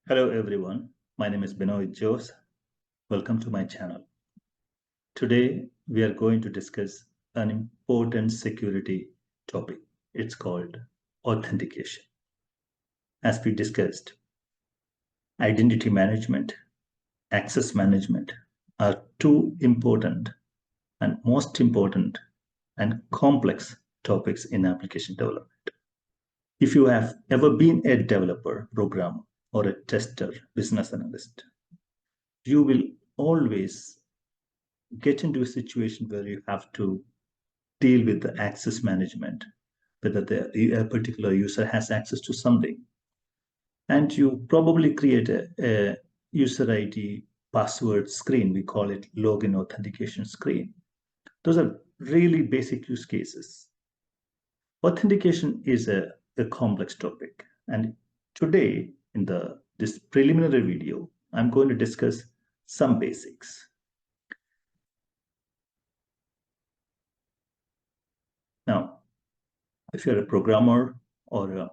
Hello everyone, my name is Benoit Jose. Welcome to my channel. Today we are going to discuss an important security topic. It's called authentication. As we discussed, identity management, access management are two important and most important and complex topics in application development. If you have ever been a developer, programmer, or a tester, business analyst, you will always get into a situation where you have to deal with the access management, whether a particular user has access to something. And you probably create a user ID password screen. We call it login authentication screen. Those are really basic use cases. Authentication is a complex topic. And today, in this preliminary video, I'm going to discuss some basics. Now, if you're a programmer or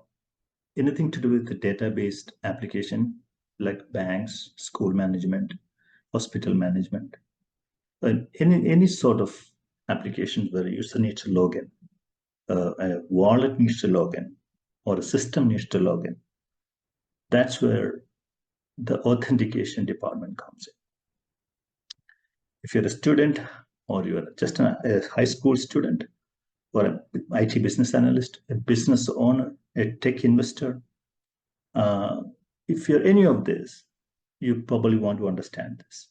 anything to do with the data-based application like banks, school management, hospital management, any sort of application where a user needs to log in, a wallet needs to log in, or a system needs to log in, that's where the authentication department comes in. If you're a student or you're just a high school student or an IT business analyst, a business owner, a tech investor, if you're any of this, you probably want to understand this.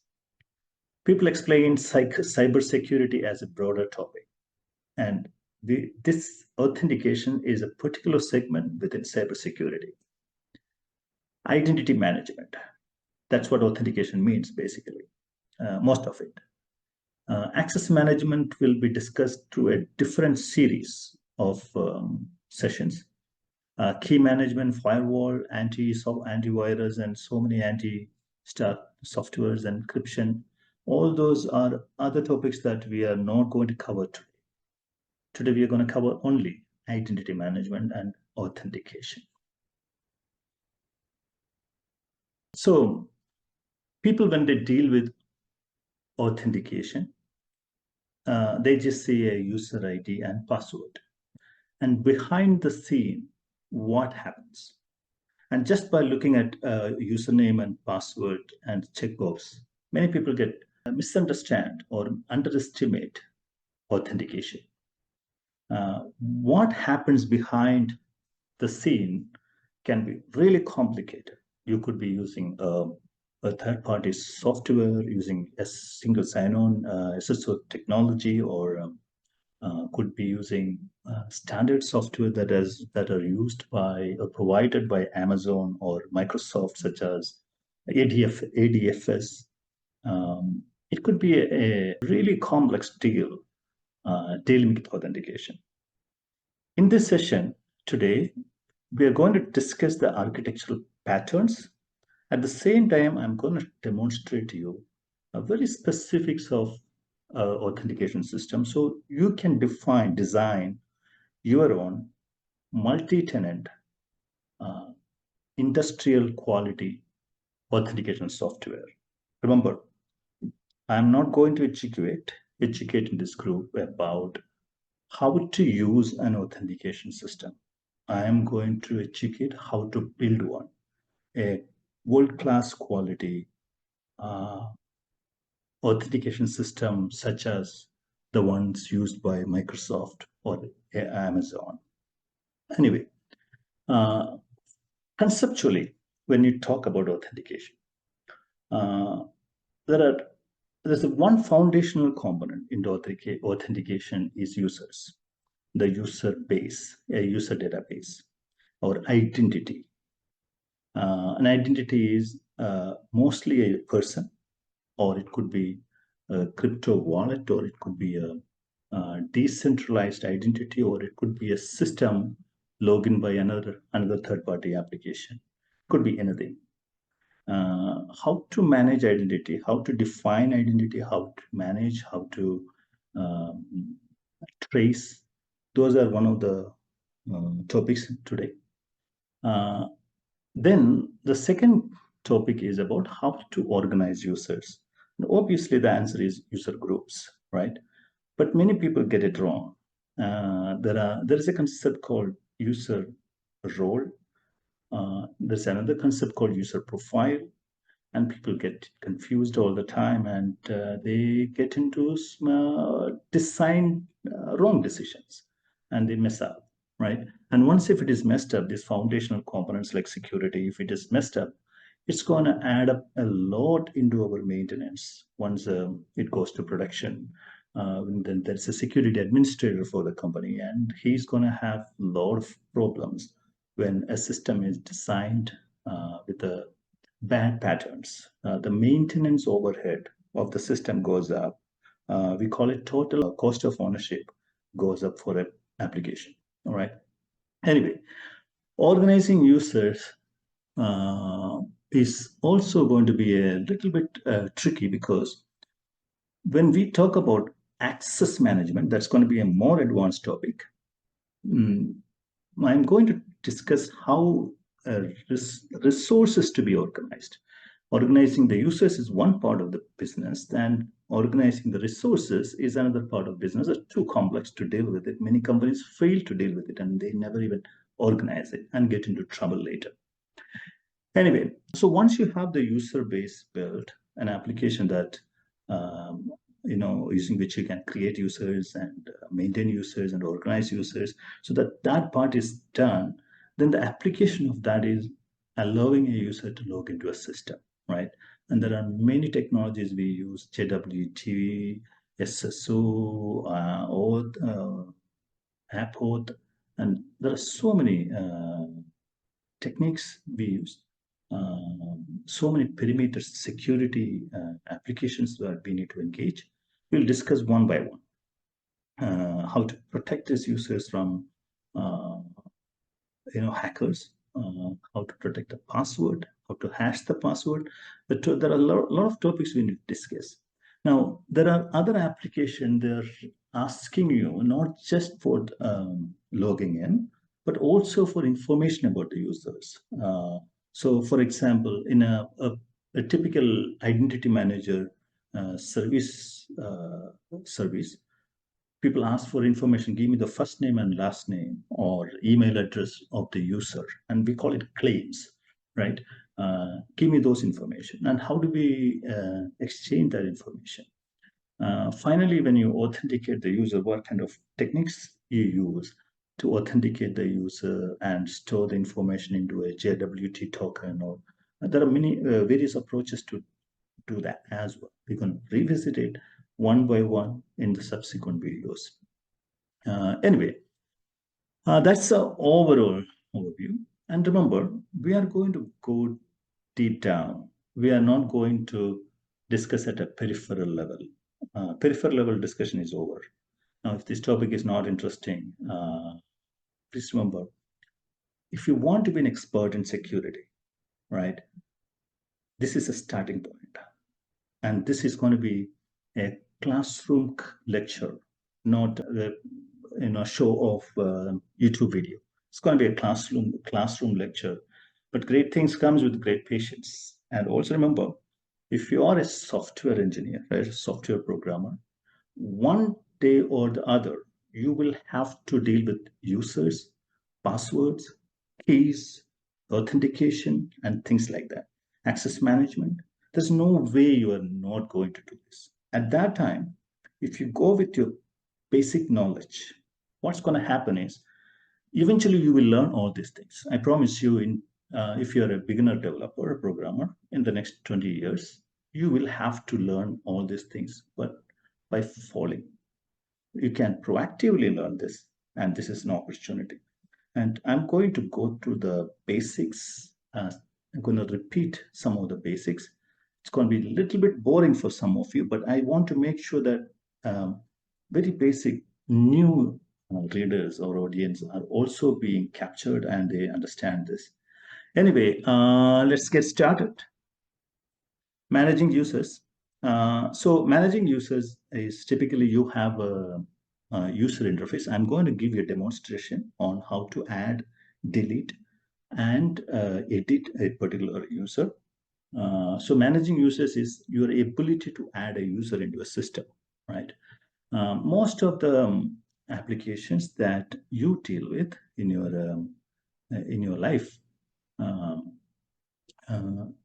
People explain cybersecurity as a broader topic, and this authentication is a particular segment within cybersecurity. Identity management, that's what authentication means, basically, most of it. Access management will be discussed through a different series of sessions. Key management, firewall, antivirus, and so many anti-stuff softwares, encryption. All those are other topics that we are not going to cover today. Today we are going to cover only identity management and authentication. So people, when they deal with authentication, they just see a user ID and password. And behind the scene, what happens? And just by looking at username and password and checkbox, many people get misunderstand or underestimate authentication. What happens behind the scene can be really complicated. You could be using a third-party software, using a single sign-on SSO technology, or could be using standard software that are used by or provided by Amazon or Microsoft, such as ADFS. It could be a really complex deal dealing with authentication. In this session today, we are going to discuss the architectural patterns. At the same time, I'm going to demonstrate to you a very specifics of authentication system, so you can design your own multi-tenant industrial quality authentication software. Remember, I'm not going to educate in this group about how to use an authentication system. I am going to educate how to build one, a world-class quality authentication system such as the ones used by Microsoft or Amazon. Anyway, conceptually, when you talk about authentication, there's one foundational component in authentication is users, the user base, a user database, or identity. An identity is mostly a person, or it could be a crypto wallet, or it could be a decentralized identity, or it could be a system login by another third-party application. Could be anything. How to manage identity, how to define identity, how to manage, how to trace. Those are one of the topics today. Then the second topic is about how to organize users. And obviously, the answer is user groups, right? But many people get it wrong. There is a concept called user role. There's another concept called user profile, and people get confused all the time, and they get into design wrong decisions, and they mess up, right? And once if it is messed up, these foundational components like security, if it is messed up, it's going to add up a lot into our maintenance once it goes to production. Then there's a security administrator for the company, and he's going to have a lot of problems when a system is designed with the bad patterns. The maintenance overhead of the system goes up. We call it total cost of ownership goes up for an application. All right. Anyway, organizing users is also going to be a little bit tricky, because when we talk about access management, that's going to be a more advanced topic. I'm going to discuss how resources to be organized. Organizing the users is one part of the business, and organizing the resources is another part of business. It's too complex to deal with it. Many companies fail to deal with it, and they never even organize it and get into trouble later. Anyway, so once you have the user base built, an application that using which you can create users and maintain users and organize users, so that part is done, then the application of that is allowing a user to log into a system, right? And there are many technologies we use: JWT, SSO, OAuth, AppOauth, and there are so many techniques we use. So many perimeter security applications that we need to engage. We'll discuss one by one how to protect these users from hackers, how to protect the password, how to hash the password. There are a lot of topics we need to discuss. Now, there are other applications. They're asking you not just for logging in, but also for information about the users. So, for example, in a typical identity manager service, people ask for information. Give me the first name and last name or email address of the user, and we call it claims, right? Give me those information. And how do we exchange that information? Finally, when you authenticate the user, what kind of techniques you use to authenticate the user and store the information into a JWT token? Or there are many various approaches to do that as well. We can revisit it one by one in the subsequent videos. Anyway, that's the overall overview. And remember, we are going to go deep down. We are not going to discuss at a peripheral level. Peripheral level discussion is over. Now, if this topic is not interesting, please remember, if you want to be an expert in security, right, this is a starting point. And this is going to be a classroom lecture, not a show of YouTube video. It's going to be a classroom lecture. But great things comes with great patience. And also remember, if you are a software engineer, right, a software programmer, one day or the other, you will have to deal with users, passwords, keys, authentication, and things like that. Access management. There's no way you are not going to do this. At that time, if you go with your basic knowledge, what's going to happen is eventually you will learn all these things. I promise you, if you're a beginner developer, a programmer, in the next 20 years, you will have to learn all these things, but by falling. You can proactively learn this, and this is an opportunity. And I'm going to go through the basics. I'm going to repeat some of the basics. It's going to be a little bit boring for some of you, but I want to make sure that very basic new readers or audience are also being captured and they understand this. Anyway, let's get started. Managing users. So managing users is typically you have a user interface. I'm going to give you a demonstration on how to add, delete, and edit a particular user. So managing users is your ability to add a user into a system, right? Most of the applications that you deal with in your life, um,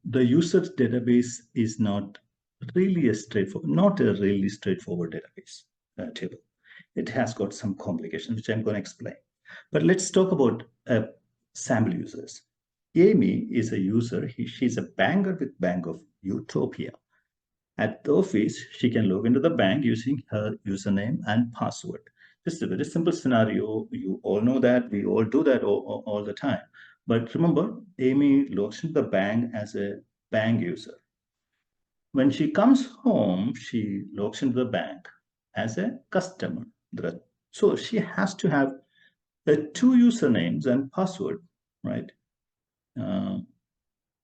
the users database is not really a really straightforward database table. It has got some complications, which I'm going to explain. But let's talk about sample users. Amy is a user. She's a banker with Bank of Utopia. At the office, she can log into the bank using her username and password. This is a very simple scenario. You all know that. We all do that all the time. But remember, Amy logs into the bank as a bank user. When she comes home, she logs into the bank as a customer. So she has to have two usernames and password, right?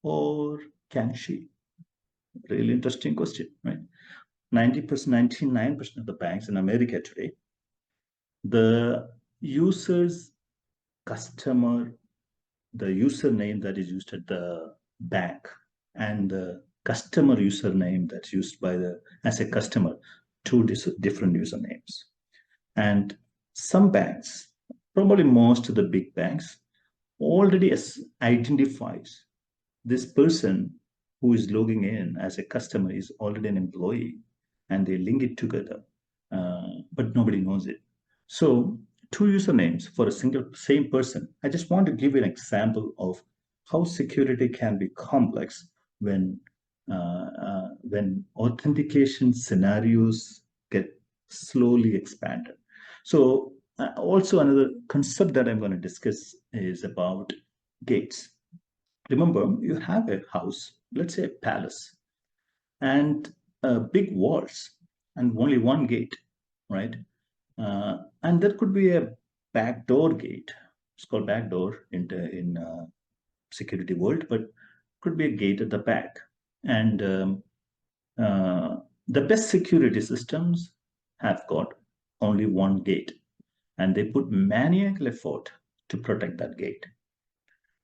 Or can she? Really interesting question, right? 90%, 99% of the banks in America today, the user's customer, the username that is used at the bank and the customer username that's used by the as a customer, two different usernames. And some banks, probably most of the big banks, already identifies this person who is logging in as a customer is already an employee, and they link it together, but nobody knows it. So two usernames for a same person. I just want to give you an example of how security can be complex when authentication scenarios get slowly expanded. So also another concept that I'm going to discuss is about gates. Remember, you have a house, let's say a palace, and big walls, and only one gate, right? And there could be a backdoor gate. It's called backdoor in security world, but could be a gate at the back. And the best security systems have got only one gate, and they put maniacal effort to protect that gate.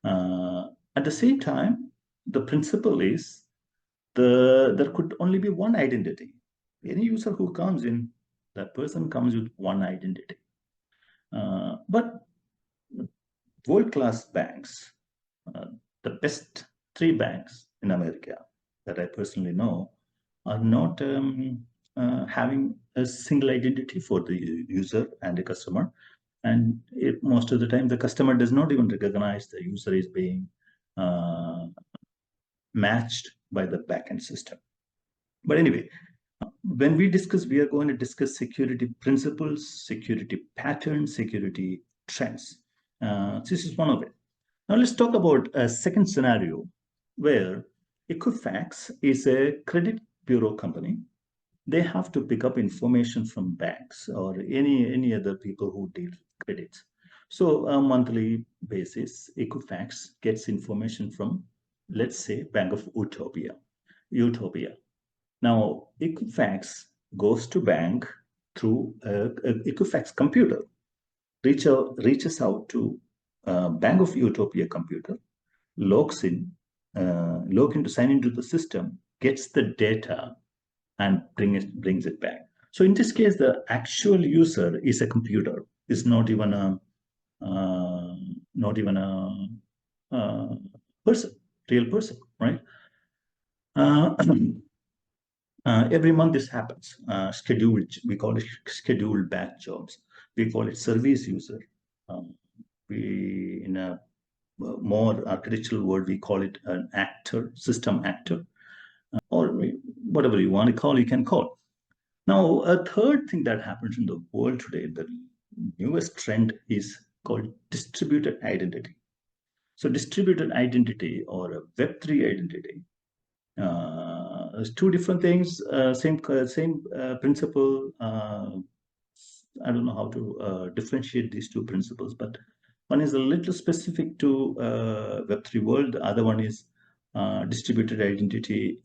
At the same time, the principle is there could only be one identity. Any user who comes in, that person comes with one identity. But world-class banks, uh, the best three banks in America that I personally know, are not having a single identity for the user and the customer. And most of the time, the customer does not even recognize the user is being uh, matched by the backend system. But anyway, when we are going to discuss security principles, security patterns, security trends. This is one of it. Now let's talk about a second scenario where Equifax is a credit bureau company. They have to pick up information from banks or any other people who deal with credits. So on a monthly basis, Equifax gets information from, let's say, Bank of Utopia. Now, Equifax goes to bank through Equifax computer, reaches out to Bank of Utopia computer, logs in, to sign into the system, gets the data, and brings it back. So in this case, the actual user is a computer. It's not even a person, real person, right? Every month this happens. We call it scheduled batch jobs. We call it service user. We in a more architectural word, we call it an actor, system actor, or whatever you want to call, you can call. Now, a third thing that happens in the world today, the newest trend is called distributed identity. So distributed identity or a Web3 identity. There's two different things, same principle. I don't know how to differentiate these two principles, but one is a little specific to Web3 world. The other one is distributed identity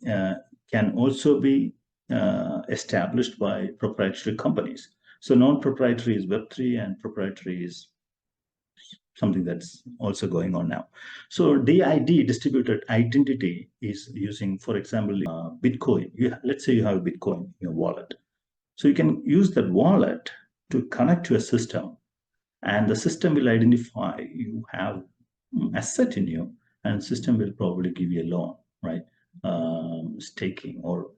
can also be established by proprietary companies. So non-proprietary is Web3 and proprietary is something that's also going on now. So DID, distributed identity, is using, for example, Bitcoin. Let's say you have Bitcoin in your wallet. So you can use that wallet to connect to a system, and the system will identify you have asset in you, and system will probably give you a loan, right? Staking or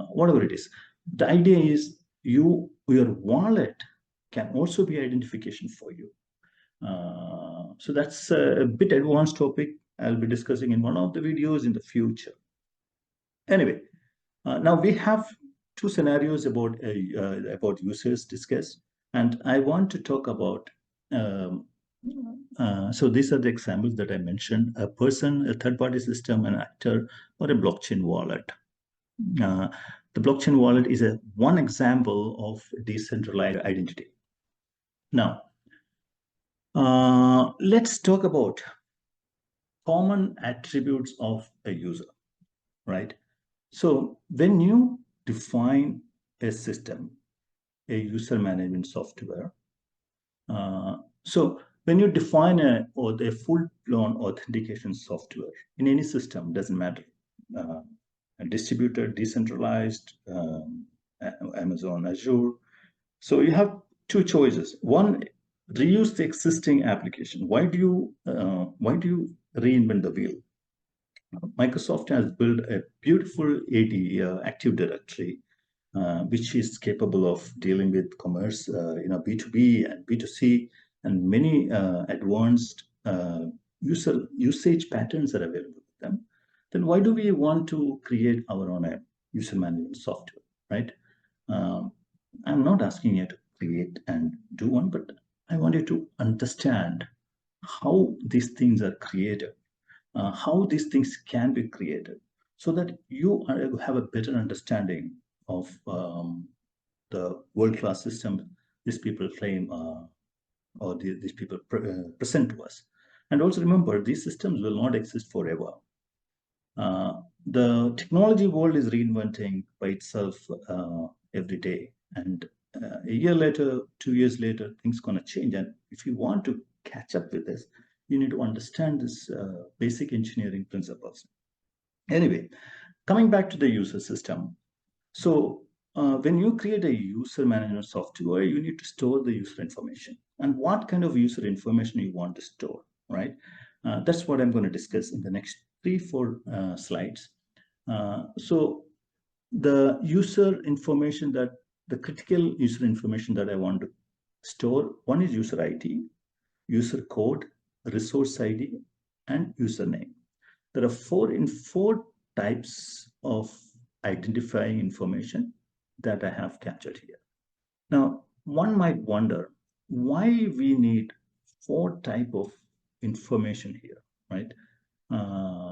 whatever it is. The idea is your wallet can also be identification for you. So that's a bit advanced topic. I'll be discussing in one of the videos in the future. Anyway, now we have two scenarios about users discussed, and I want to talk about. Um, so these are the examples that I mentioned: a person, a third-party system, an actor, or a blockchain wallet. Uh, the blockchain wallet is one example of decentralized identity. Now, let's talk about common attributes of a user, right? So when you define a system, a user management software, so when you define a full-blown authentication software in any system, doesn't matter, distributed, decentralized, Amazon, Azure. So you have two choices. One, reuse the existing application. Why do you reinvent the wheel? Microsoft has built a beautiful AD, Active Directory, which is capable of dealing with commerce, B2B and B2C, and many advanced usage patterns are available with them. Then why do we want to create our own user management software, right? I'm not asking you to create and do one, but I want you to understand how these things are created, how these things can be created, so that you have a better understanding of the world-class system these people claim or these people present to us. And also remember, these systems will not exist forever. The technology world is reinventing by itself every day, and a year later, 2 years later, things gonna change. And if you want to catch up with this, you need to understand this basic engineering principles. Anyway, coming back to the user system. So when you create a user management software, you need to store the user information, and what kind of user information you want to store, right? That's what I'm going to discuss in the next 3-4 slides. So the user information the critical user information that I want to store, one is user ID, user code, resource ID, and username. There are four types of identifying information that I have captured here. Now, one might wonder why we need 4 type of information here, right?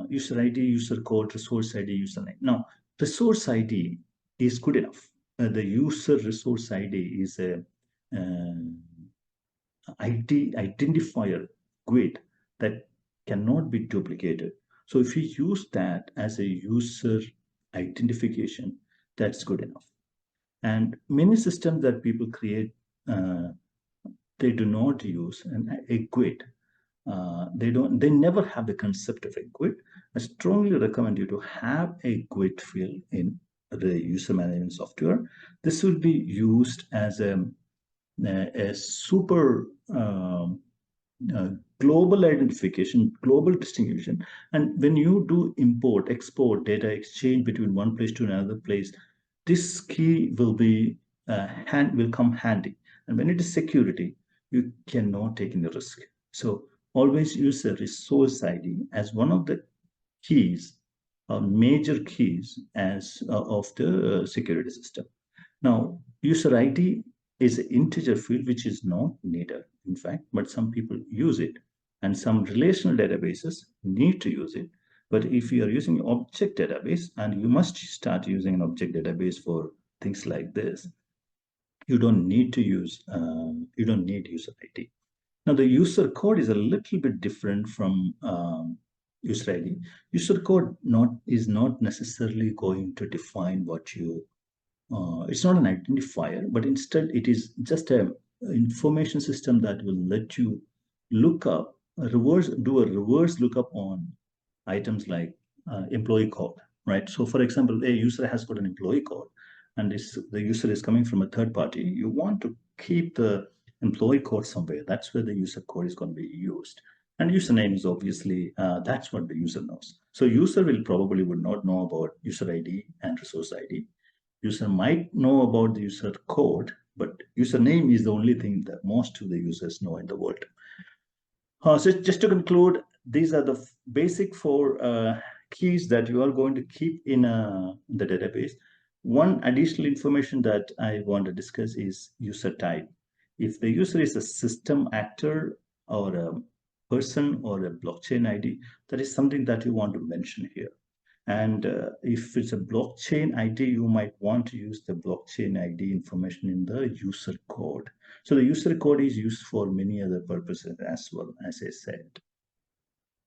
User ID, user code, resource ID, username. Now, resource ID is good enough. The user resource ID is a identifier GUID that cannot be duplicated. So if you use that as a user identification, that's good enough. And many systems that people create, they do not use a GUID. They never have the concept of a GUID. I strongly recommend you to have a GUID field in the user management software. This will be used as a super global identification, global distinction. And when you do import, export, data exchange between one place to another place, this key will come handy. And when it is security, you cannot take any risk. So always use a resource ID as one of the keys or major keys of the security system. Now, user ID is an integer field which is not needed, in fact, but some people use it, and some relational databases need to use it. But if you are using an object database, and you must start using an object database for things like this, you don't need user ID. Now, the user code is a little bit different from user ID. User code is not necessarily going to define what you it's not an identifier, but instead it is just a information system that will let you look up, do a reverse lookup on items like employee code, right? So for example, a user has got an employee code and the user is coming from a third party. You want to keep the employee code somewhere. That's where the user code is going to be used. And username is obviously, that's what the user knows. So user will probably would not know about user ID and resource ID. User might know about the user code, but username is the only thing that most of the users know in the world. So just to conclude, these are the basic four keys that you are going to keep in the database. One additional information that I want to discuss is user type. If the user is a system actor or a person or a blockchain ID, that is something that you want to mention here. And if it's a blockchain ID, you might want to use the blockchain ID information in the user code. So the user code is used for many other purposes as well, as I said.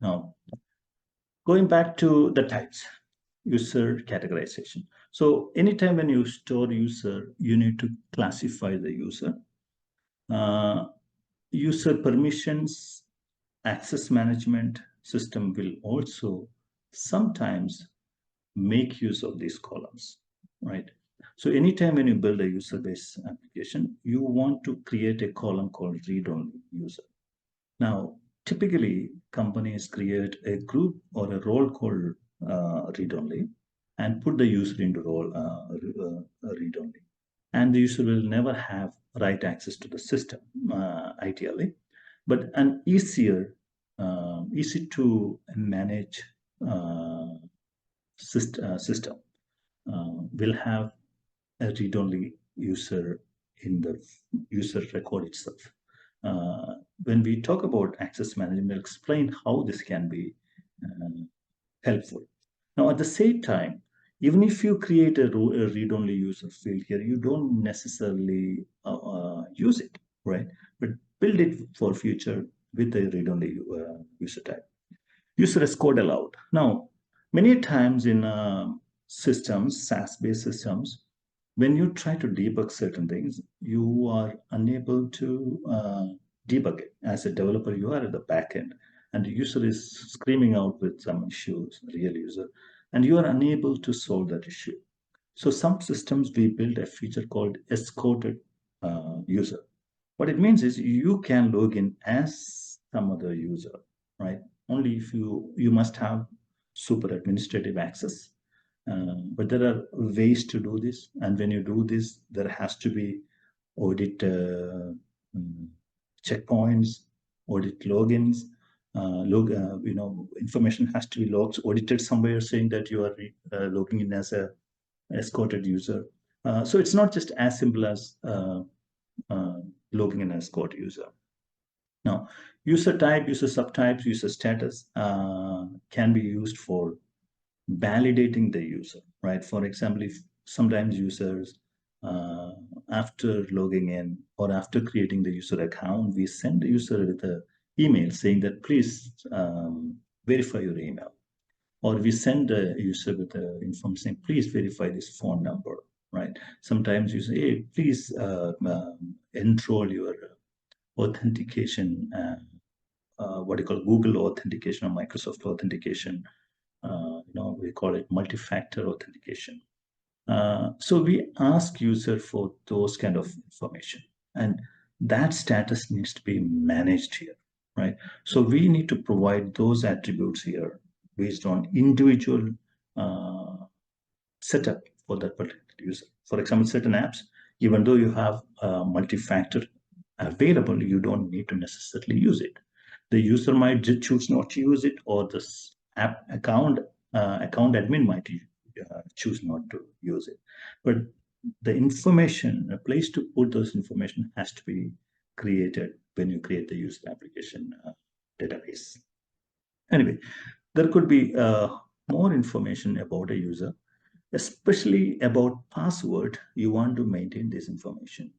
Now, going back to the types, user categorization. So anytime when you store user, you need to classify the user. User permissions, access management system will also sometimes make use of these columns, right? So anytime when you build a user-based application, you want to create a column called read-only user. Now, typically, companies create a group or a role called read-only and put the user into role read-only. And the user will never have write access to the system, ideally. But an easy to manage system will have a read-only user in the user record itself. When we talk about access management, I'll explain how this can be helpful. Now, at the same time, even if you create a read-only user field here, you don't necessarily use it, right? But build it for future with a read-only user type. User as code allowed. Now, many times in systems, SaaS-based systems, when you try to debug certain things, you are unable to debug it. As a developer, you are at the back end, and the user is screaming out with some issues, real user, and you are unable to solve that issue. So some systems, we build a feature called escorted user. What it means is you can log in as some other user, right? Only if you must have super administrative access. But there are ways to do this. And when you do this, there has to be audit checkpoints, audit logins, information has to be logged, audited somewhere saying that you are logging in as a escorted user. So it's not just as simple as logging in as escort user. Now, user type, user subtypes, user status can be used for validating the user, right? For example, if sometimes users, after logging in or after creating the user account, we send the user with an email saying that please verify your email. Or we send the user with the information saying, please verify this phone number, right? Sometimes you say, hey, please enroll your authentication, what you call Google authentication or Microsoft authentication. We call it multi-factor authentication. So we ask user for those kind of information, and that status needs to be managed here, right? So we need to provide those attributes here based on individual setup for that particular user. For example, certain apps, even though you have multi-factor available, you don't need to necessarily use it. The user might just choose not to use it, or this app account admin might choose not to use it. But the information, a place to put those information has to be created when you create the user application database. Anyway, there could be more information about a user, especially about password. You want to maintain this information.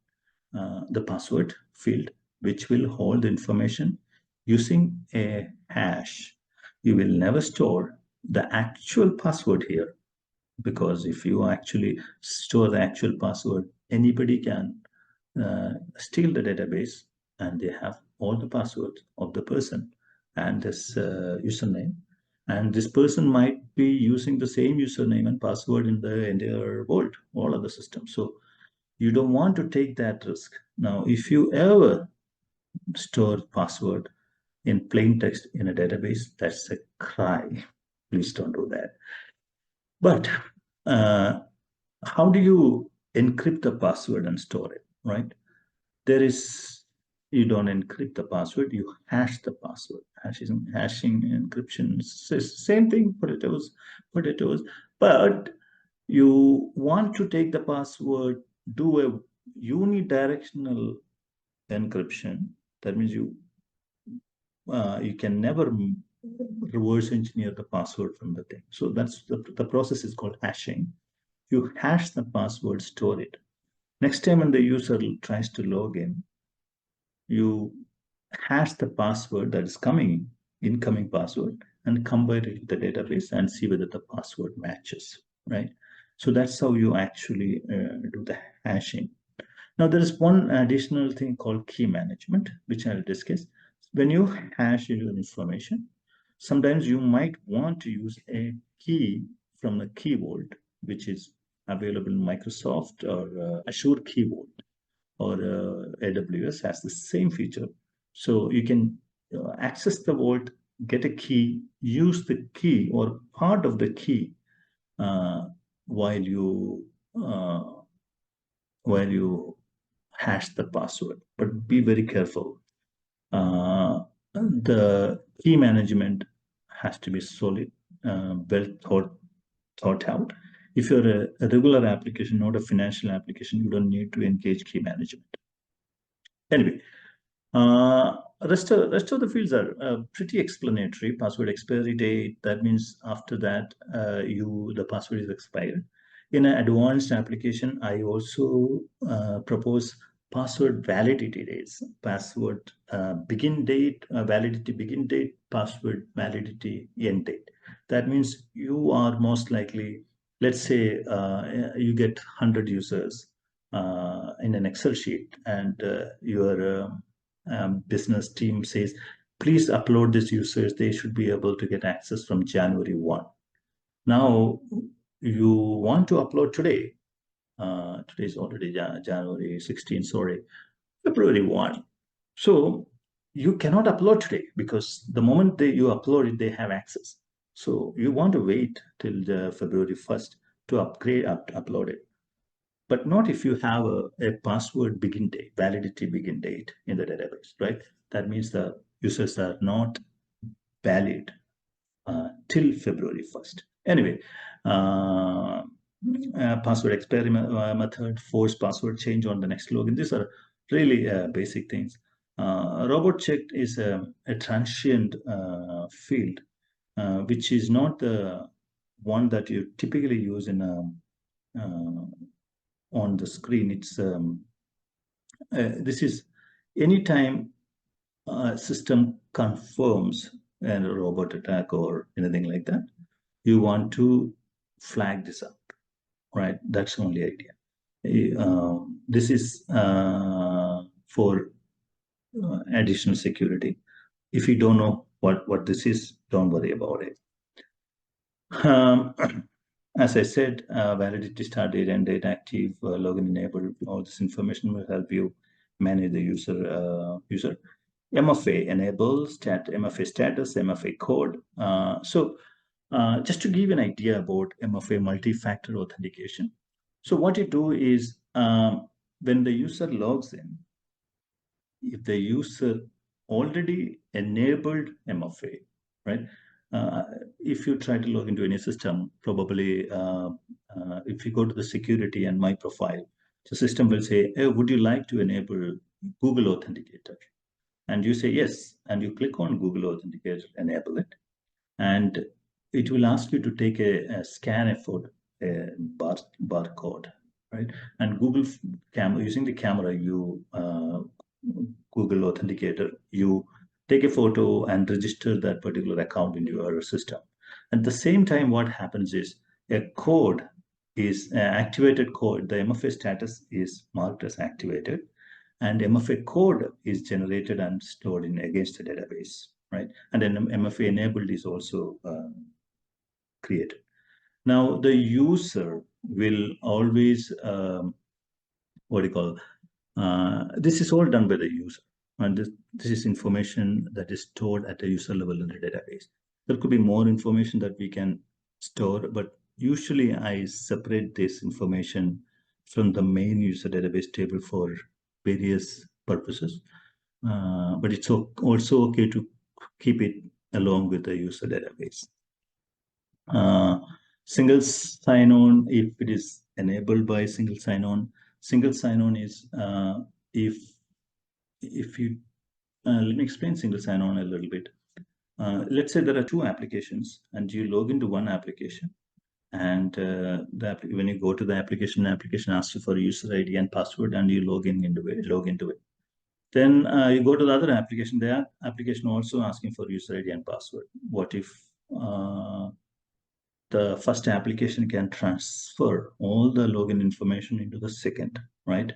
The password field, which will hold the information using a hash. You will never store the actual password here, because if you actually store the actual password, anybody can steal the database and they have all the passwords of the person and this username. And this person might be using the same username and password in the entire world, all other systems. So you don't want to take that risk. Now, if you ever store password in plain text in a database, that's a crime. Please don't do that. But how do you encrypt the password and store it, right? There is, you don't encrypt the password, you hash the password. Hashing encryption, same thing, potatoes, but you want to take the password, do a unidirectional encryption. That means you can never reverse engineer the password from the thing. So that's the process is called hashing. You hash the password, store it. Next time when the user tries to log in, you hash the password that is coming, incoming password, and compare it to the database and see whether the password matches, right? So that's how you actually do the hashing. Now, there is one additional thing called key management, which I'll discuss. When you hash your information, sometimes you might want to use a key from the key vault, which is available in Microsoft or Azure Key Vault, or AWS has the same feature. So you can access the vault, get a key, use the key or part of the key uh, while you uh, hash the password. But be very careful. The key management has to be solid, well thought out. If you're a regular application, not a financial application, you don't need to engage key management. Anyway, rest of the fields are pretty explanatory. Password expiry date, that means after that the password is expired. In an advanced application, I also propose password validity dates. Password begin date, validity begin date, password validity end date. That means you are most likely, let's say you get 100 users in an Excel sheet, and your business team says, please upload these users. They should be able to get access from January 1. Now, you want to upload today. Today is already January 16, sorry, February 1. So you cannot upload today because the moment you upload it, they have access. So you want to wait till the February 1st to upload it. But not if you have a password begin date, validity begin date in the database, right? That means the users are not valid till February 1st. Anyway, password expiry method, force password change on the next login. These are really basic things. Robot check is a transient field, which is not the one that you typically use in on the screen. It's this is anytime system confirms a robot attack or anything like that, you want to flag this up, right? That's the only idea. This is for additional security. If you don't know what this is, don't worry about it. As I said, validity start date, end date, active, login enabled, all this information will help you manage the user. MFA enables MFA status, MFA code. So just to give an idea about MFA, multi-factor authentication. So what you do is when the user logs in, if the user already enabled MFA, right? If you try to log into any system, probably if you go to the security and my profile, the system will say, hey, would you like to enable Google Authenticator? And you say yes, and you click on Google Authenticator, enable it, and it will ask you to take a scan for a barcode, right? And Google camera, using the camera, you Google Authenticator, you take a photo and register that particular account in your system. At the same time, what happens is a code is activated code. The MFA status is marked as activated, and MFA code is generated and stored in against the database, right? And then MFA enabled is also created. Now the user will always what do you call this is all done by the user, and this is information that is stored at a user level in the database. There could be more information that we can store, but usually I separate this information from the main user database table for various purposes. But it's also okay to keep it along with the user database. Single sign-on, if it is enabled by single sign-on. Single sign-on is if you let me explain single sign-on a little bit. Let's say there are two applications, and you log into one application, and when you go to the application asks you for user ID and password, and you log into it. Then you go to the other application. The application also asking for user ID and password. What if the first application can transfer all the login information into the second, right?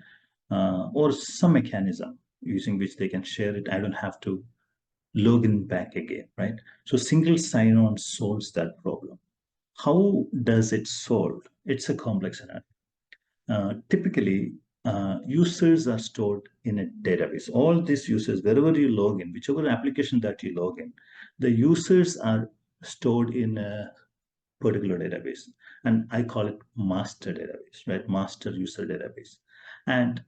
Or some mechanism using which they can share it. I don't have to log in back again, right? So single sign-on solves that problem. How does it solve? It's a complex scenario. Typically, users are stored in a database. All these users, wherever you log in, whichever application that you log in, the users are stored in a particular database, and I call it master database, right? Master user database. And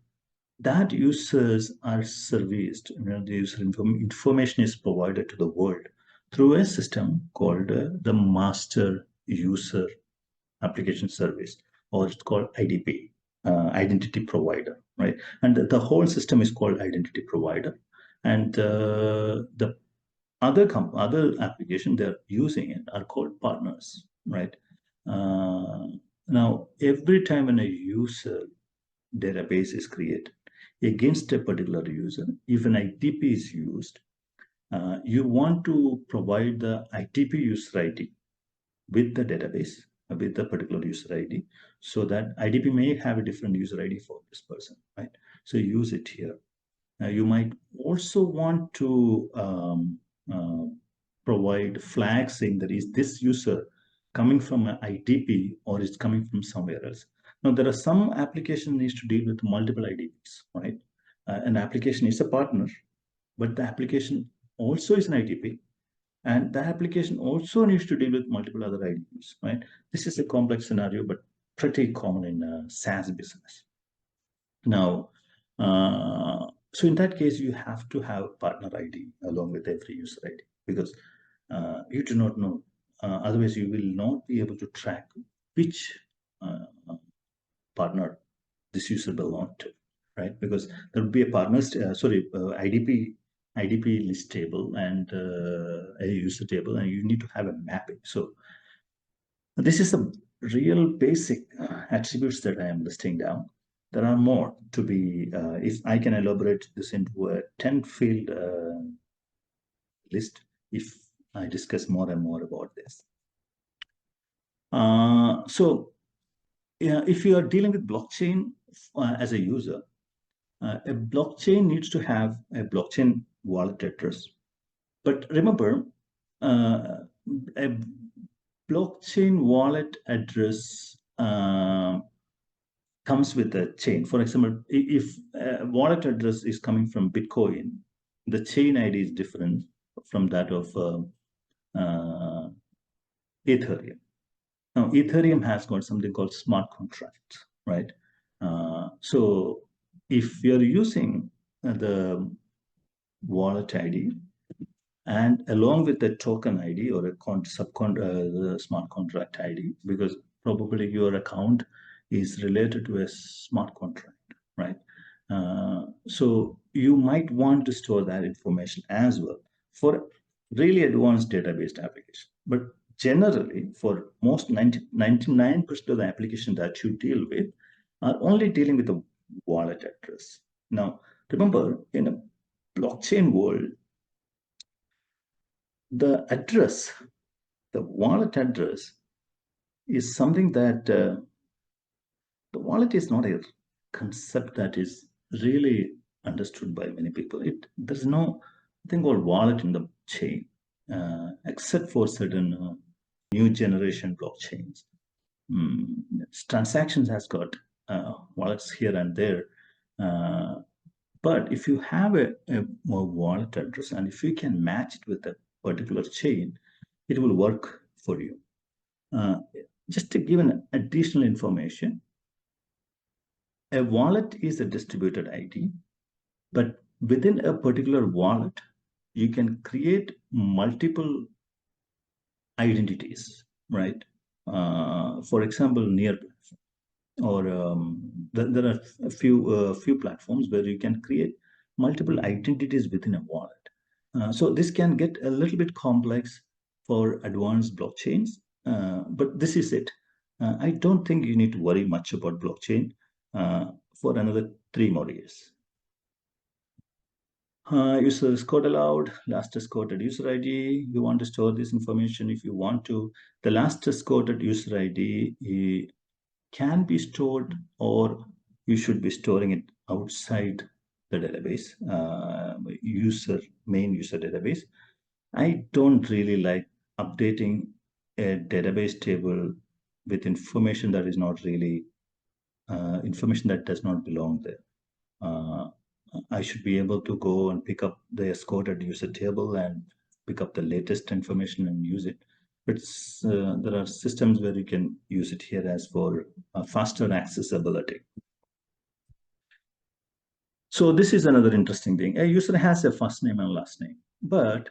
that users are serviced, the user information is provided to the world through a system called the master user application service, or it's called IDP, identity provider, right? And the whole system is called identity provider. And the other application they're using it are called partners, right? Now, every time when a user database is created against a particular user, if an ITP is used, you want to provide the ITP user ID with the database, with the particular user ID, so that IDP may have a different user ID for this person, right? So use it here. You might also want to provide flags saying that is this user coming from an IDP or is coming from somewhere else. Now, there are some application needs to deal with multiple IDPs, right? An application is a partner, but the application also is an IDP, and the application also needs to deal with multiple other IDPs, right? This is a complex scenario, but pretty common in SaaS business. Now, so in that case, you have to have partner ID along with every user ID, because you do not know. Otherwise, you will not be able to track which partner this user belonged to, right? Because there would be a IDP list table and a user table, and you need to have a mapping. So this is the real basic attributes that I am listing down. There are more to be, if I can elaborate this into a 10-field list, if I discuss more and more about this. So if you are dealing with blockchain as a user, a blockchain needs to have a blockchain wallet address. But remember, a blockchain wallet address comes with a chain. For example, if a wallet address is coming from Bitcoin, the chain ID is different from that of Ethereum. Now, Ethereum has got something called smart contracts, right? So if you're using the wallet ID and along with the token ID or a the smart contract ID, because probably your account is related to a smart contract, right? So you might want to store that information as well for really advanced database application. But generally, for most 99% of the application that you deal with are only dealing with the wallet address. Now, remember, in a blockchain world, the address, the wallet address, is something that the wallet is not a concept that is really understood by many people. There's no thing called wallet in the chain, except for certain new generation blockchains. Transactions has got wallets here and there. But if you have a wallet address and if you can match it with a particular chain, it will work for you. Just to give an additional information, a wallet is a distributed ID, but within a particular wallet, you can create multiple identities, right? For example, near or there are a few platforms where you can create multiple identities within a wallet. So this can get a little bit complex for advanced blockchains, but this is it. I don't think you need to worry much about blockchain for another 3 more years. User is code allowed, lastest quoted user ID. You want to store this information if you want to. The lastest quoted user ID can be stored, or you should be storing it outside the database, main user database. I don't really like updating a database table with information that is not really information that does not belong there. I should be able to go and pick up the escorted user table and pick up the latest information and use it. But there are systems where you can use it here as for faster accessibility. So this is another interesting thing. A user has a first name and last name, but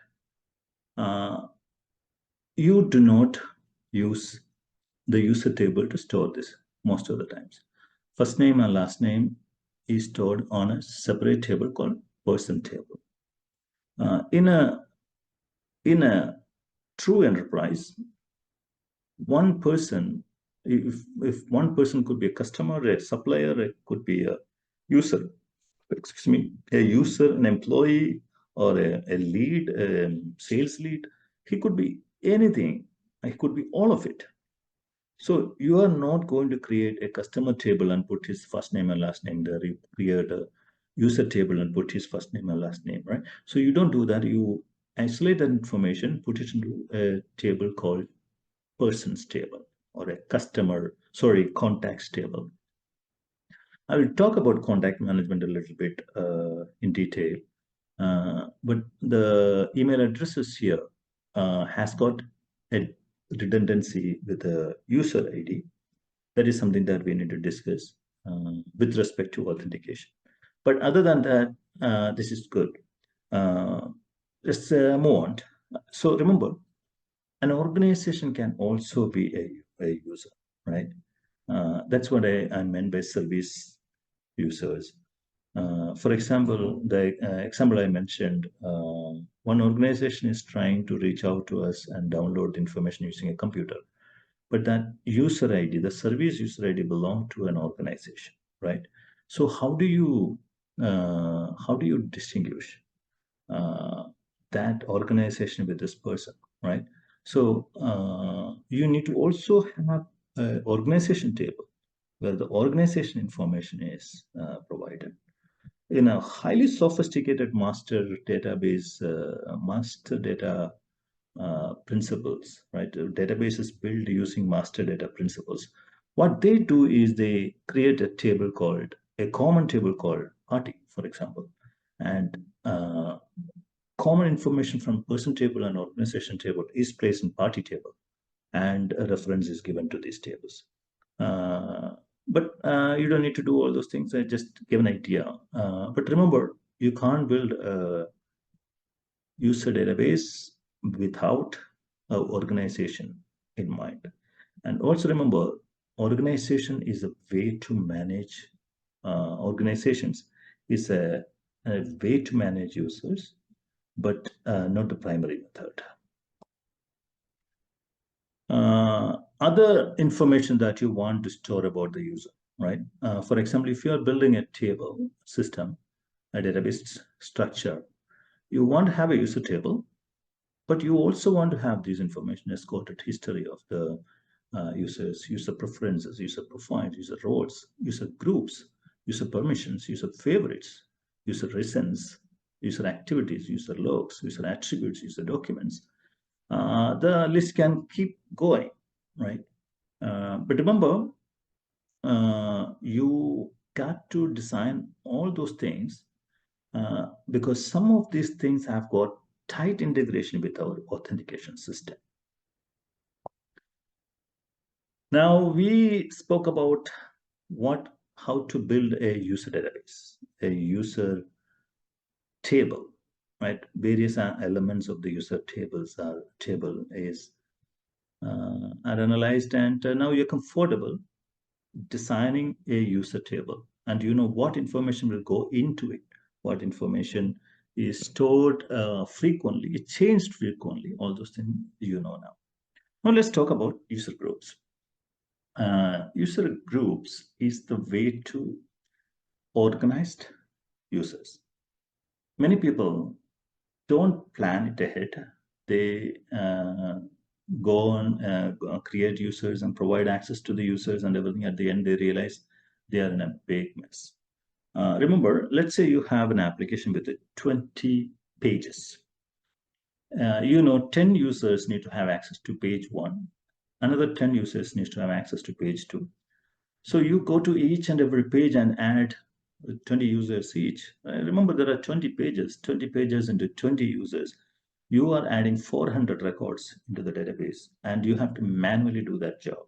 you do not use the user table to store this most of the times. First name and last name is stored on a separate table called person table. In a true enterprise, one person, if one person could be a customer, a supplier, it could be a user, excuse me, a user, an employee, or a lead, a sales lead. He could be anything. It could be all of it. So you are not going to create a customer table and put his first name and last name there. You create a user table and put his first name and last name, right? So you don't do that. You isolate that information, put it into a table called persons table or a contacts table. I will talk about contact management a little bit in detail, but the email addresses here has got a redundancy with the user ID. That is something that we need to discuss with respect to authentication. But other than that, this is good. Let's move on. So remember, an organization can also be a user, right? That's what I meant by service users. For example, the example I mentioned, one organization is trying to reach out to us and download information using a computer. But that user ID, the service user ID, belong to an organization, right? So how do you distinguish that organization with this person, right? So you need to also have an organization table where the organization information is provided. In a highly sophisticated master database, master data principles, right? Databases built using master data principles. What they do is they create a common table called party, for example, and common information from person table and organization table is placed in party table, and a reference is given to these tables. But you don't need to do all those things. I just give an idea. But remember, you can't build a user database without an organization in mind. And also remember, organization is a way to manage organizations is a way to manage users, but not the primary method. Other information that you want to store about the user, right? For example, if you are building a table system, a database structure, you want to have a user table, but you also want to have this information as quoted history of the users, user preferences, user profiles, user roles, user groups, user permissions, user favorites, user recents, user activities, user logs, user attributes, user documents. The list can keep going, right? But remember, you got to design all those things because some of these things have got tight integration with our authentication system. Now we spoke about how to build a user database, a user table, right? Various elements of the user table are analyzed, and now you're comfortable designing a user table, and you know what information will go into it, what information is stored frequently, it changed frequently, all those things you know now. Now let's talk about user groups. User groups is the way to organize users. Many people don't plan it ahead. They go on, create users and provide access to the users and everything. At the end, they realize they are in a big mess. Remember, let's say you have an application with 20 pages. 10 users need to have access to page 1. Another 10 users need to have access to page 2. So you go to each and every page and add 20 users each. Remember, there are 20 pages into 20 users. You are adding 400 records into the database, and you have to manually do that job.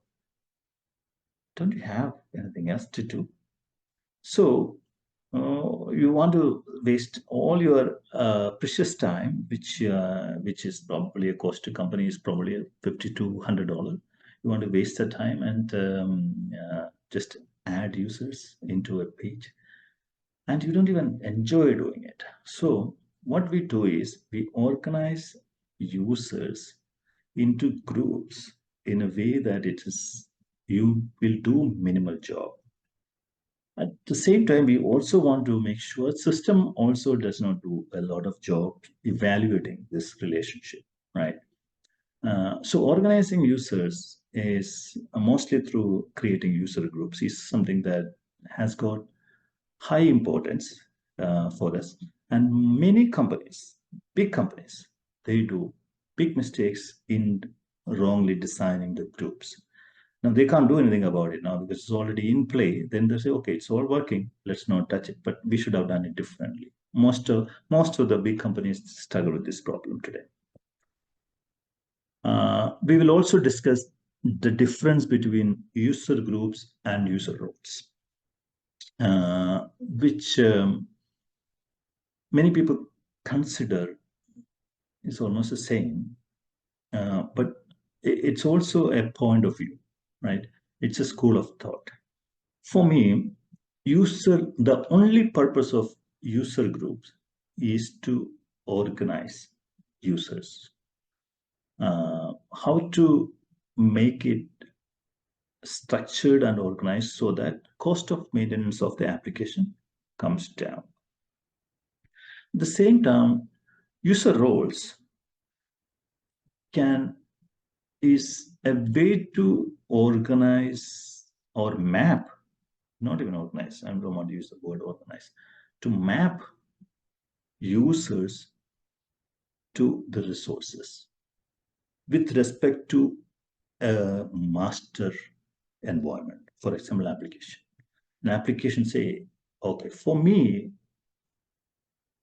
Don't you have anything else to do? So you want to waste all your precious time, which is probably a cost to company is probably $50 to $100. You want to waste the time and just add users into a page, and you don't even enjoy doing it. So what we do is we organize users into groups in a way that you will do minimal job. At the same time, we also want to make sure system also does not do a lot of job evaluating this relationship, right? So organizing users is mostly through creating user groups is something that has got high importance for us. And many companies, big companies, they do big mistakes in wrongly designing the groups. Now they can't do anything about it now because it's already in play. Then they say, okay, it's all working. Let's not touch it. But we should have done it differently. Most of the big companies struggle with this problem today. We will also discuss the difference between user groups and user roles, which many people consider is almost the same, but it's also a point of view, right? It's a school of thought. For me, the only purpose of user groups is to organize users. How to make it structured and organized so that cost of maintenance of the application comes down. At the same time, user roles is a way to organize or map, not even organize, I don't want to use the word organize, to map users to the resources with respect to a master environment. For example, application. An application say, okay, for me,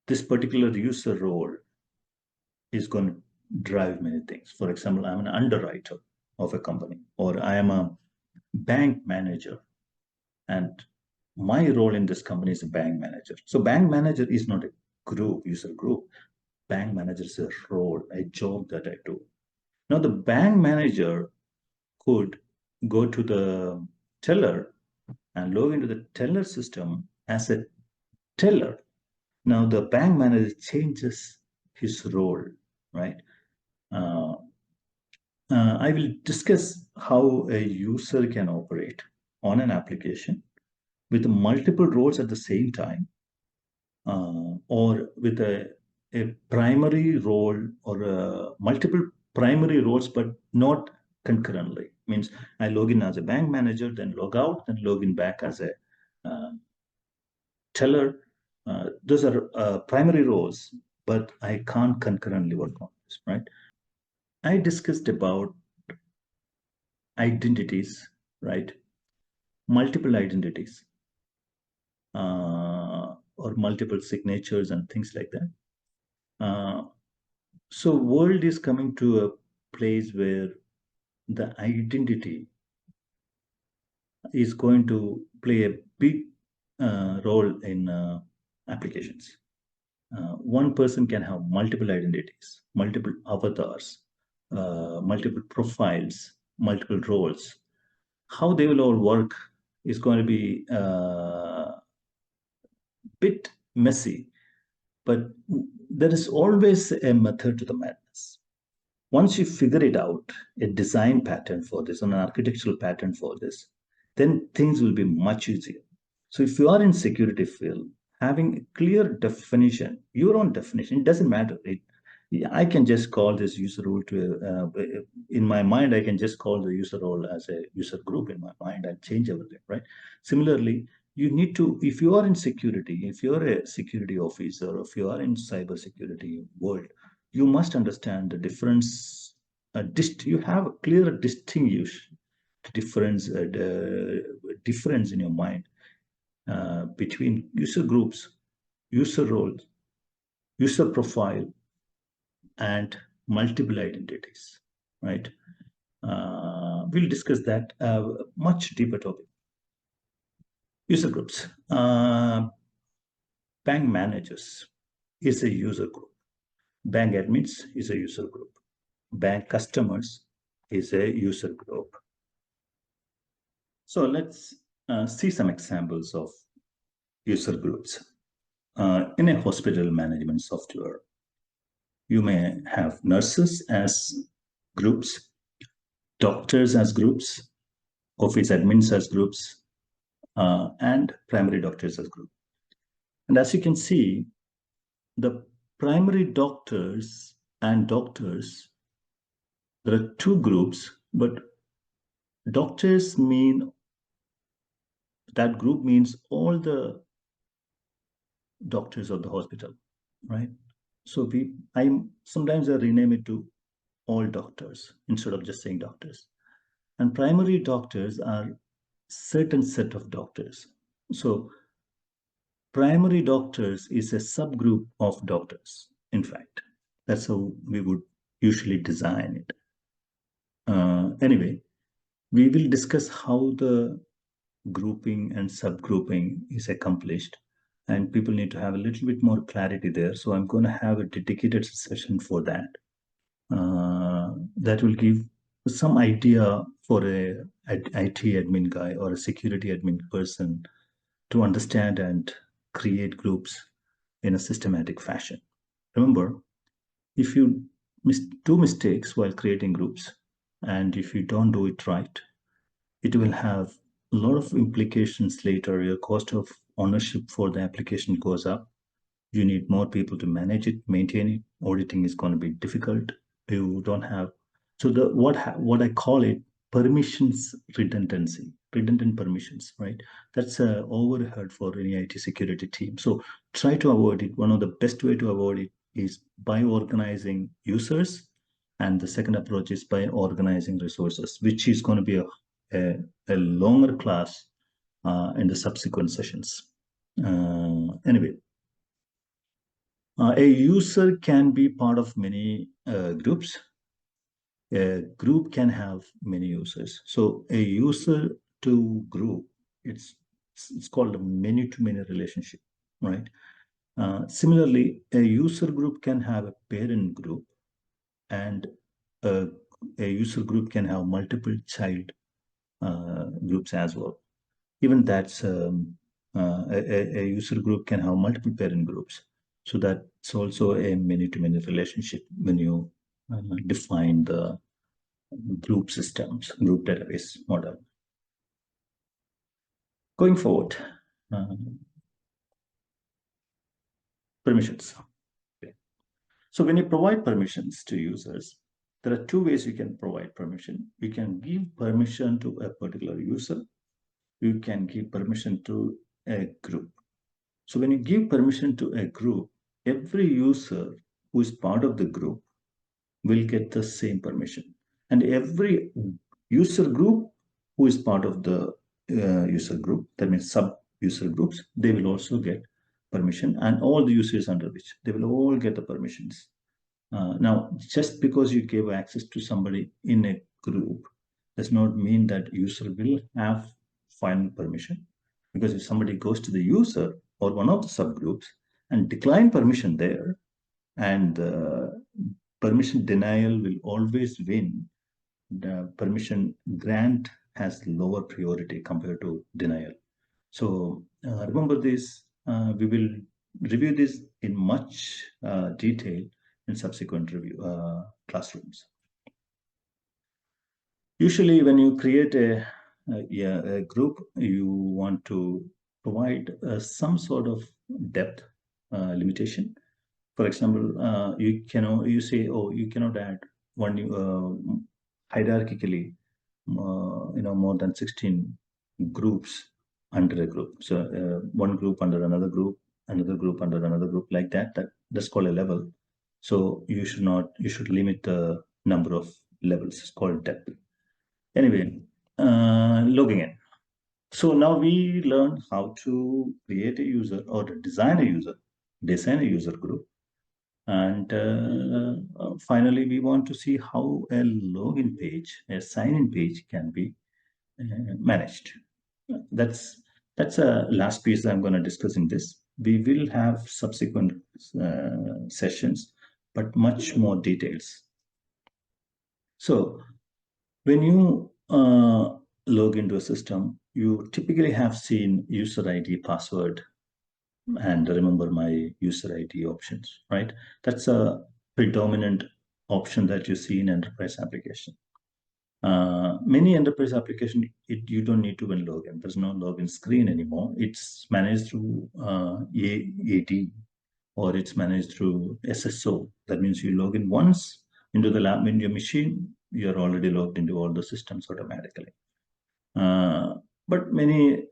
this particular user role is going to drive many things. For example, I'm an underwriter of a company, or I am a bank manager, and my role in this company is a bank manager. So bank manager is not a user group. Bank manager is a role, a job that I do. Now the bank manager could go to the teller and log into the teller system as a teller. Now the bank manager changes his role, right? I will discuss how a user can operate on an application with multiple roles at the same time, or with a primary role or multiple primary roles, but not concurrently. Means I log in as a bank manager, then log out, then log in back as a teller. Those are primary roles, but I can't concurrently work on this, right? I discussed about identities, right? Multiple identities, or multiple signatures and things like that. So world is coming to a place where the identity is going to play a big role in applications. One person can have multiple identities, multiple avatars, multiple profiles, multiple roles. How they will all work is going to be a bit messy, but there is always a method to the madness. Once you figure it out, a design pattern for this, an architectural pattern for this, then things will be much easier. So if you are in security field, having a clear definition, your own definition, it doesn't matter. I can just call this user role to, in my mind, I can just call the user role as a user group in my mind and change everything, right? Similarly, you need to, if you are in security, if you're a security officer, if you are in cyber security world, you must understand the difference. You have a clear distinguish difference, difference in your mind between user groups, user roles, user profile, and multiple identities, right? We'll discuss that much deeper topic. User groups. Bank managers is a user group. Bank admins is a user group. Bank customers is a user group. So let's see some examples of user groups. In a hospital management software, you may have nurses as groups, doctors as groups, office admins as groups, and primary doctors as groups. And as you can see, the primary doctors and doctors, there are two groups, but doctors mean, that group means all the doctors of the hospital, right? So sometimes I rename it to all doctors instead of just saying doctors. And primary doctors are certain set of doctors. So primary doctors is a subgroup of doctors. In fact, that's how we would usually design it. Anyway, we will discuss how the grouping and subgrouping is accomplished, and people need to have a little bit more clarity there. So I'm going to have a dedicated session for that. That will give some idea for a IT admin guy or a security admin person to understand and create groups in a systematic fashion. Remember, if you do mistakes while creating groups, and if you don't do it right, it will have a lot of implications later. Your cost of ownership for the application goes up. You need more people to manage it, maintain it. Auditing is going to be difficult. You don't have, so the what I call it, permissions redundancy, redundant permissions, right? That's a overhead for any IT security team. So try to avoid it. One of the best way to avoid it is by organizing users, and the second approach is by organizing resources, which is going to be a longer class in the subsequent sessions. Anyway, a user can be part of many groups. A group can have many users. So a user to group, it's called a many-to-many relationship, right? Similarly, a user group can have a parent group, and a user group can have multiple child groups as well. Even that's a user group can have multiple parent groups. So that's also a many-to-many relationship when you define the group systems, group database model. Going forward, uh, permissions. Okay. So when you provide permissions to users, there are two ways you can provide permission. You can give permission to a particular user. You can give permission to a group. So when you give permission to a group, every user who is part of the group will get the same permission. And every user group who is part of the user group, that means sub user groups, they will also get permission, and all the users under which they will all get the permissions. Now, just because you gave access to somebody in a group does not mean that user will have final permission. Because if somebody goes to the user or one of the subgroups and decline permission there, and the permission denial will always win, the permission grant has lower priority compared to denial. So remember this, we will review this in much detail in subsequent review classrooms. Usually when you create a group, you want to provide some sort of depth limitation. For example, you say, oh, you cannot add one hierarchically, more than 16 groups under a group. So one group under another group under another group, like that. That's called a level. So you should limit the number of levels. It's called depth. Anyway, logging in. So now we learned how to create a user or design a user group. And finally, we want to see how a login page, a sign-in page can be managed. That's a last piece I'm going to discuss in this. We will have subsequent sessions, but much more details. So when you log into a system, you typically have seen user ID, password, and remember my user ID options, right? That's a predominant option that you see in enterprise application. Many enterprise application, you don't need to even log in. There's no login screen anymore. It's managed through AD, or it's managed through SSO. That means you log in once into the lab in your machine, you're already logged into all the systems automatically. But many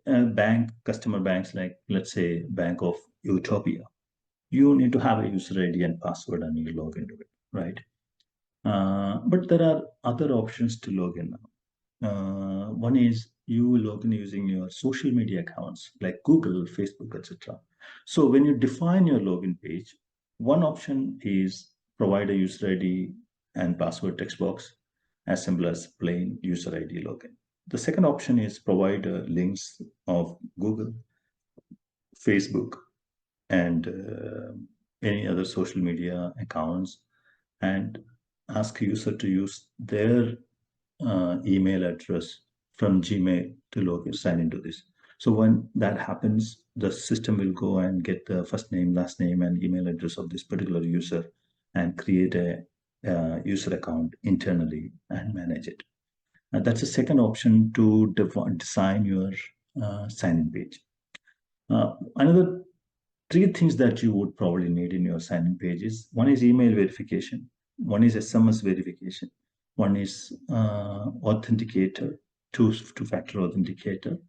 customer banks, like let's say Bank of Utopia, you need to have a user ID and password and you log into it, right? But there are other options to log in now. One is you log in using your social media accounts like Google, Facebook, etc. So when you define your login page, one option is provide a user ID and password text box as simple as plain user ID login. The second option is provide links of Google, Facebook, and any other social media accounts, and ask user to use their email address from Gmail to sign into this. So when that happens, the system will go and get the first name, last name, and email address of this particular user and create a user account internally and manage it. That's the second option to design your sign-in page. Another three things that you would probably need in your sign-in page is: one is email verification, one is SMS verification, one is authenticator, two-factor authenticator.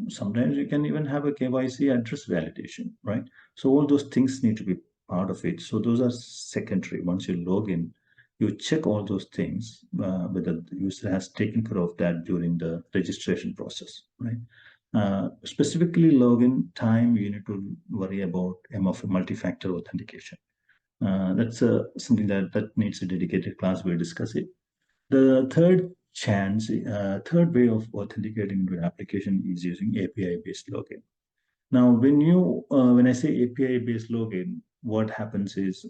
Sometimes you can even have a KYC address validation, right? So all those things need to be part of it. So those are secondary. Once you log in, you check all those things, whether the user has taken care of that during the registration process, right? Specifically login time, you need to worry about multi-factor authentication. That's something that needs a dedicated class. We'll discuss it. The third way of authenticating into an application is using API-based login. Now, when I say API-based login, what happens is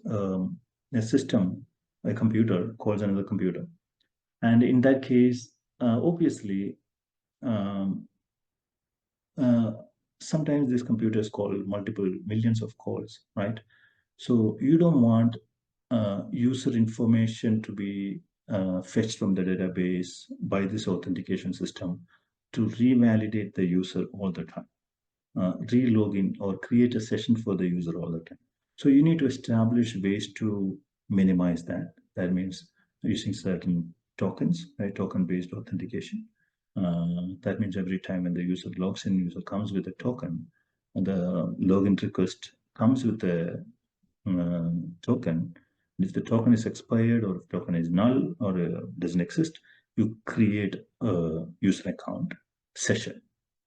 a computer calls another computer, and in that case, obviously, um, sometimes these computers call multiple millions of calls, right? So you don't want user information to be fetched from the database by this authentication system to revalidate the user all the time, re-login or create a session for the user all the time. So you need to establish ways to minimize that. That means using certain tokens, right? Token-based authentication. That means every time when the user logs in, user comes with a token. the login request comes with a token. If the token is expired or if token is null or doesn't exist, you create a user account session,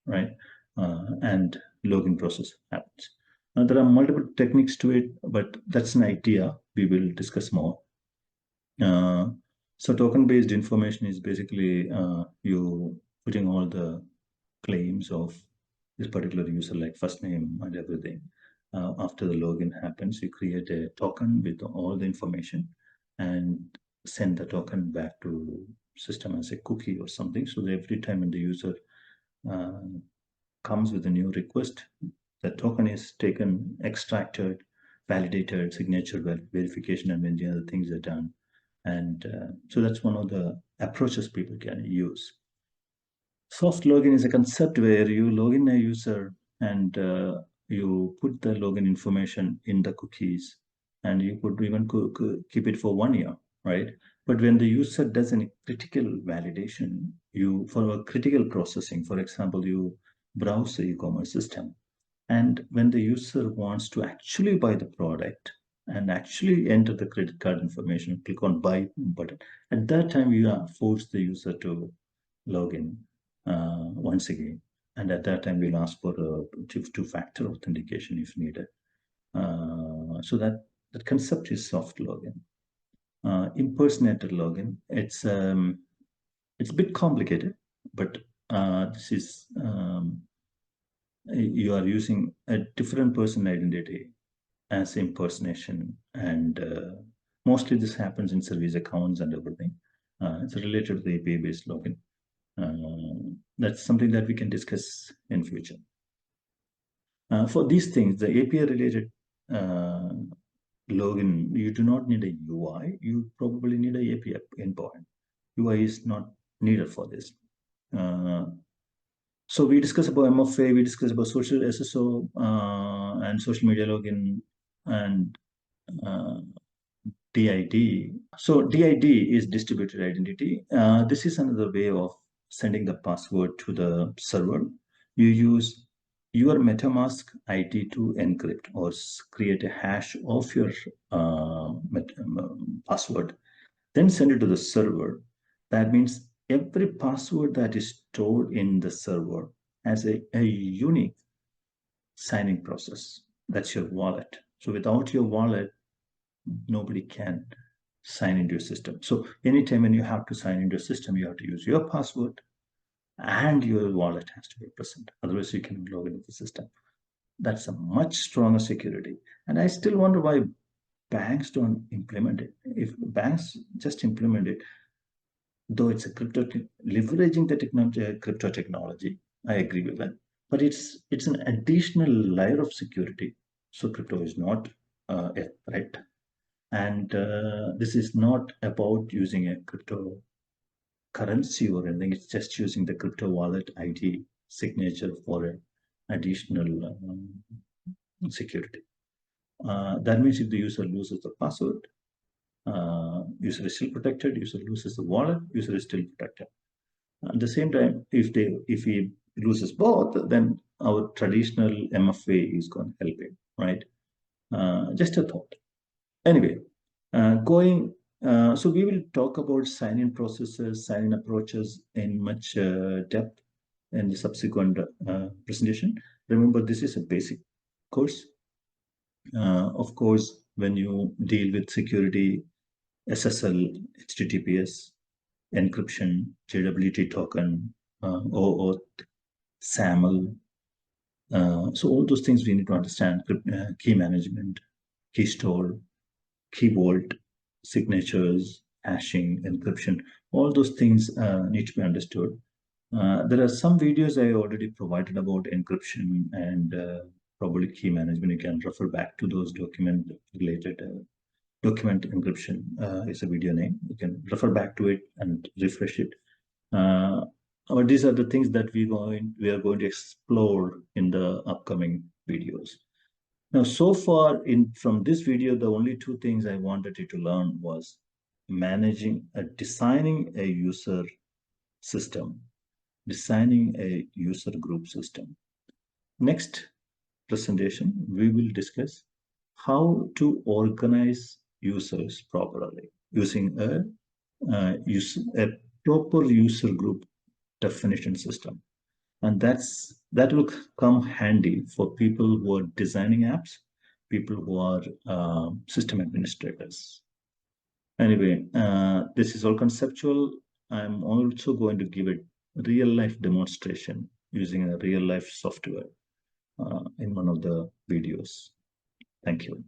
right? And login process happens. There are multiple techniques to it, but that's an idea. We will discuss more. So token-based information is basically you putting all the claims of this particular user, like first name and everything. After the login happens, you create a token with all the information and send the token back to system as a cookie or something. So that every time when the user comes with a new request, the token is taken, extracted, validated, signature verification, and many other things are done. And so that's one of the approaches people can use. Soft login is a concept where you log in a user and you put the login information in the cookies, and you could even keep it for 1 year, right? But when the user does any critical validation, you for a critical processing, for example, you browse the e-commerce system, and when the user wants to actually buy the product and actually enter the credit card information, click on buy button. At that time, you force the user to log in once again. And at that time, we'll ask for a two-factor authentication if needed. So that concept is soft login. Impersonator login, it's a bit complicated, but this is you are using a different person identity as impersonation, and mostly this happens in service accounts and everything. It's related to the API-based login. That's something that we can discuss in future. For these things, the API-related login, you do not need a UI. You probably need a API endpoint. UI is not needed for this. So we discussed about MFA, we discussed about social SSO and social media login and DID. So DID is distributed identity. This is another way of sending the password to the server. You use your MetaMask ID to encrypt or create a hash of your password, then send it to the server. That means every password that is stored in the server has a unique signing process. That's your wallet. So without your wallet, nobody can sign into your system. So anytime when you have to sign into your system, you have to use your password and your wallet has to be present. Otherwise, you can log into the system. That's a much stronger security. And I still wonder why banks don't implement it. If banks just implement it, though it's a leveraging the technology, crypto technology, I agree with that. But it's an additional layer of security. So crypto is not a threat. And this is not about using a cryptocurrency or anything. It's just using the crypto wallet ID signature for an additional security. That means if the user loses the password, user is still protected. User loses the wallet, user is still protected. At the same time, if he loses both, then our traditional MFA is going to help him, right? Just a thought. Anyway, so we will talk about sign-in processes, sign-in approaches in much depth in the subsequent presentation. Remember, this is a basic course. Of course, when you deal with security, SSL, HTTPS, encryption, JWT token, OAuth, SAML. So all those things we need to understand: key management, key store, key vault, signatures, hashing, encryption. All those things need to be understood. There are some videos I already provided about encryption and probably key management. You can refer back to those document-related. Document encryption is a video name. You can refer back to it and refresh it. But these are the things that we are going to explore in the upcoming videos. Now, so far from this video, the only two things I wanted you to learn was designing a user system, designing a user group system. Next, presentation, we will discuss how to organize users properly using a proper user group definition system. And that will come handy for people who are designing apps, people who are system administrators. Anyway, this is all conceptual. I'm also going to give a real life demonstration using a real life software in one of the videos. Thank you.